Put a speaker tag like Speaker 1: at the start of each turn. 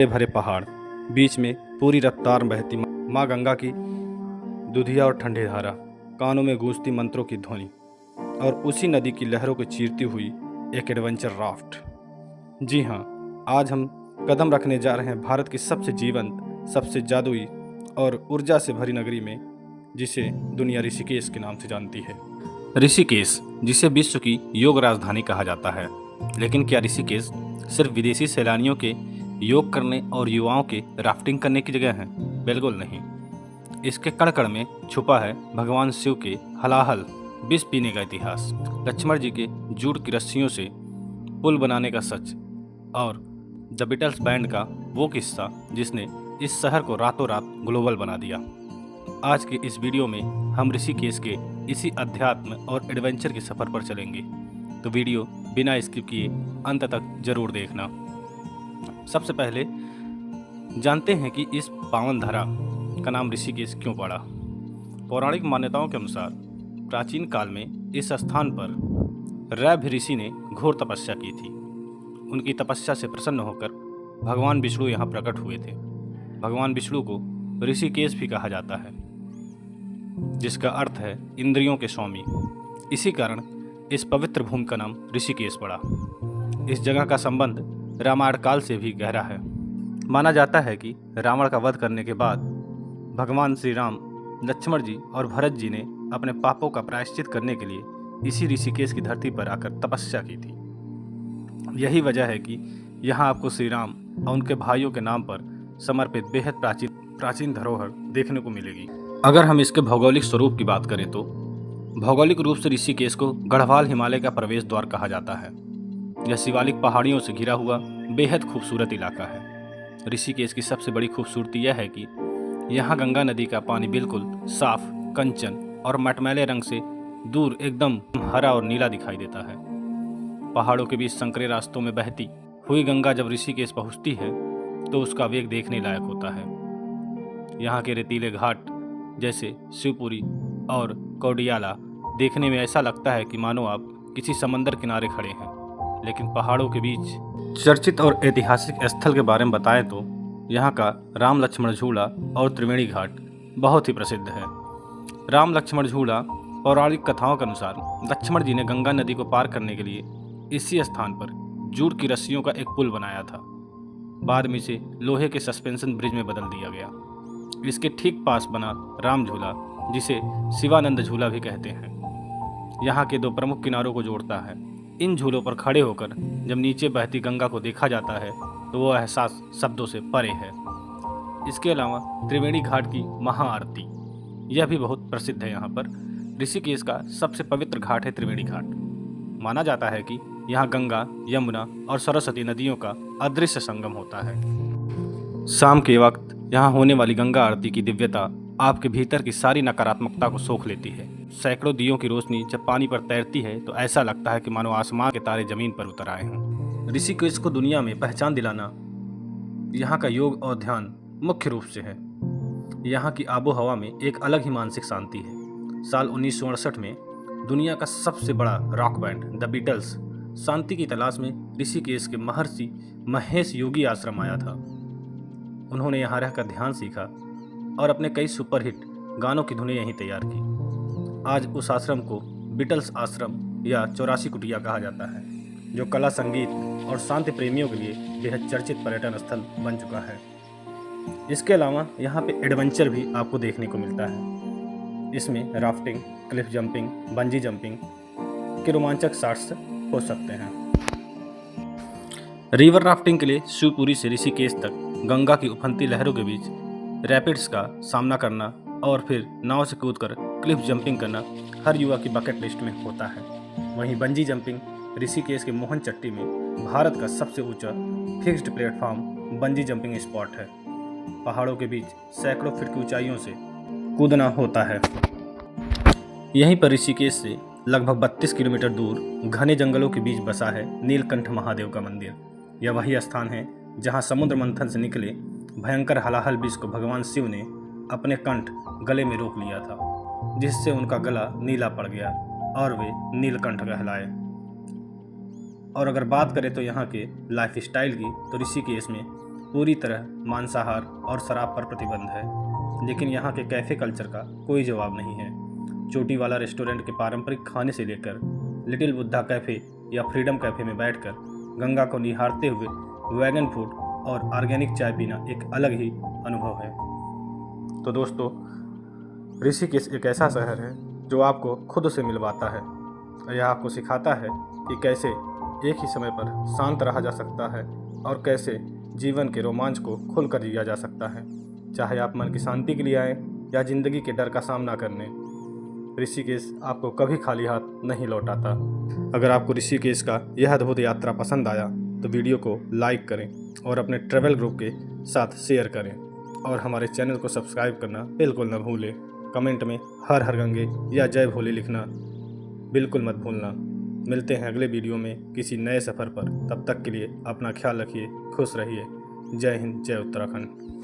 Speaker 1: हरे भरे पहाड़, बीच में पूरी रफ्तार बहती माँ गंगा की दुधिया और ठंडी धारा, कानों में गूंजती मंत्रों की ध्वनि और उसी नदी की लहरों को चीरती हुई एक एडवेंचर राफ्ट। जी हाँ, आज हम कदम रखने जा रहे हैं भारत की सबसे जीवंत, सबसे जादुई और ऊर्जा से भरी नगरी में, जिसे दुनिया ऋषिकेश के नाम से जानती है। ऋषिकेश, जिसे विश्व की योग राजधानी कहा जाता है, लेकिन क्या ऋषिकेश सिर्फ विदेशी सैलानियों के योग करने और युवाओं के राफ्टिंग करने की जगह है? बिल्कुल नहीं। इसके कण कण में छुपा है भगवान शिव के हलाहल विष पीने का इतिहास, लक्ष्मण जी के जूट की रस्सियों से पुल बनाने का सच और द बीटल्स बैंड का वो किस्सा जिसने इस शहर को रातों रात ग्लोबल बना दिया। आज के इस वीडियो में हम ऋषिकेश के इसी अध्यात्म और एडवेंचर के सफ़र पर चलेंगे, तो वीडियो बिना स्किप किए अंत तक जरूर देखना। सबसे पहले जानते हैं कि इस पावन धरा का नाम ऋषिकेश क्यों पड़ा। पौराणिक मान्यताओं के अनुसार प्राचीन काल में इस स्थान पर रैभ ऋषि ने घोर तपस्या की थी। उनकी तपस्या से प्रसन्न होकर भगवान विष्णु यहाँ प्रकट हुए थे। भगवान विष्णु को ऋषिकेश भी कहा जाता है, जिसका अर्थ है इंद्रियों के स्वामी। इसी कारण इस पवित्र भूमि का नाम ऋषिकेश पड़ा। इस जगह का संबंध रामायण काल से भी गहरा है। माना जाता है कि रावण का वध करने के बाद भगवान श्री राम, लक्ष्मण जी और भरत जी ने अपने पापों का प्रायश्चित करने के लिए इसी ऋषिकेश की धरती पर आकर तपस्या की थी। यही वजह है कि यहाँ आपको श्री राम और उनके भाइयों के नाम पर समर्पित बेहद प्राचीन धरोहर देखने को मिलेगी। अगर हम इसके भौगोलिक स्वरूप की बात करें तो भौगोलिक रूप से ऋषिकेश को गढ़वाल हिमालय का प्रवेश द्वार कहा जाता है। यह शिवालिक पहाड़ियों से घिरा हुआ बेहद खूबसूरत इलाका है। ऋषिकेश की सबसे बड़ी खूबसूरती यह है कि यहाँ गंगा नदी का पानी बिल्कुल साफ, कंचन और मटमैले रंग से दूर एकदम हरा और नीला दिखाई देता है। पहाड़ों के बीच संकरे रास्तों में बहती हुई गंगा जब ऋषिकेश पहुँचती है तो उसका वेग देखने लायक होता है। यहाँ के रेतीले घाट जैसे शिवपुरी और कौडियाला देखने में ऐसा लगता है कि मानो आप किसी समंदर किनारे खड़े हैं। लेकिन पहाड़ों के बीच चर्चित और ऐतिहासिक स्थल के बारे में बताएं तो यहाँ का राम लक्ष्मण झूला और त्रिवेणी घाट बहुत ही प्रसिद्ध है। राम लक्ष्मण झूला पौराणिक कथाओं के अनुसार लक्ष्मण जी ने गंगा नदी को पार करने के लिए इसी स्थान पर जूट की रस्सियों का एक पुल बनाया था। बाद में इसे लोहे के सस्पेंशन ब्रिज में बदल दिया गया। इसके ठीक पास बना राम झूला, जिसे शिवानंद झूला भी कहते हैं, यहाँ के दो प्रमुख किनारों को जोड़ता है। इन झूलों पर खड़े होकर जब नीचे बहती गंगा को देखा जाता है तो वो एहसास शब्दों से परे है। इसके अलावा त्रिवेणी घाट की महाआरती, यह भी बहुत प्रसिद्ध है। यहाँ पर ऋषिकेश का सबसे पवित्र घाट है त्रिवेणी घाट। माना जाता है कि यहाँ गंगा, यमुना और सरस्वती नदियों का अदृश्य संगम होता है। शाम के वक्त यहाँ होने वाली गंगा आरती की दिव्यता आपके भीतर की सारी नकारात्मकता को सोख लेती है। सैकड़ों दियों की रोशनी जब पानी पर तैरती है तो ऐसा लगता है कि मानो आसमान के तारे जमीन पर उतर आए हों। ऋषिकेश को दुनिया में पहचान दिलाना यहाँ का योग और ध्यान मुख्य रूप से है। यहाँ की आबो हवा में एक अलग ही मानसिक शांति है। साल 1968 में दुनिया का सबसे बड़ा रॉक बैंड द बीटल्स शांति की तलाश में ऋषिकेश के महर्षि महेश योगी आश्रम आया था। उन्होंने यहाँ रहकर ध्यान सीखा और अपने कई सुपरहिट गानों की धुनें यहीं तैयार की। आज उस आश्रम को बीटल्स आश्रम या 84 कुटिया कहा जाता है, जो कला, संगीत और शांति प्रेमियों के लिए बेहद चर्चित पर्यटन स्थल बन चुका है। इसके अलावा यहाँ पे एडवेंचर भी आपको देखने को मिलता है। इसमें rafting, Cliff jumping, bungee jumping के रोमांचक शॉट्स हो सकते हैं। रिवर राफ्टिंग के लिए शिवपुरी से ऋषिकेश तक गंगा की उफनती लहरों के बीच रैपिड्स का सामना करना और फिर नाव से कूदकर क्लिफ जंपिंग करना हर युवा की बकेट लिस्ट में होता है। वहीं बंजी जंपिंग ऋषिकेश के मोहन चट्टी में भारत का सबसे ऊंचा fixed platform bungee jumping spot है। पहाड़ों के बीच सैकड़ों फीट की ऊंचाइयों से कूदना होता है। यहीं पर ऋषिकेश से लगभग 32 किलोमीटर दूर घने जंगलों के बीच बसा है नीलकंठ महादेव का मंदिर। यह वही स्थान है जहां समुद्र मंथन से निकले भयंकर हलाहल विष को भगवान शिव ने अपने कंठ गले में रोक लिया था, जिससे उनका गला नीला पड़ गया और वे नीलकंठ कहलाए। और अगर बात करें तो यहाँ के लाइफ स्टाइल की, तो ऋषिकेश में पूरी तरह मांसाहार और शराब पर प्रतिबंध है, लेकिन यहाँ के कैफ़े कल्चर का कोई जवाब नहीं है। चोटी वाला रेस्टोरेंट के पारंपरिक खाने से लेकर लिटिल बुद्धा कैफ़े या फ्रीडम कैफ़े में बैठकर गंगा को निहारते हुए वैगन फूड और ऑर्गेनिक चाय पीना एक अलग ही अनुभव है। तो दोस्तों, ऋषिकेश एक ऐसा शहर है जो आपको खुद से मिलवाता है। यह आपको सिखाता है कि कैसे एक ही समय पर शांत रहा जा सकता है और कैसे जीवन के रोमांच को खुलकर जिया जा सकता है, चाहे आप मन की शांति के लिए आएँ या ज़िंदगी के डर का सामना करने। ऋषिकेश आपको कभी खाली हाथ नहीं लौटाता। अगर आपको ऋषिकेश का यह अद्भुत यात्रा पसंद आया तो वीडियो को लाइक करें और अपने ट्रैवल ग्रुप के साथ शेयर करें और हमारे चैनल को सब्सक्राइब करना बिल्कुल न भूलें। कमेंट में हर हर गंगे या जय भोले लिखना बिल्कुल मत भूलना। मिलते हैं अगले वीडियो में किसी नए सफ़र पर। तब तक के लिए अपना ख्याल रखिए, खुश रहिए। जय हिंद, जय उत्तराखंड।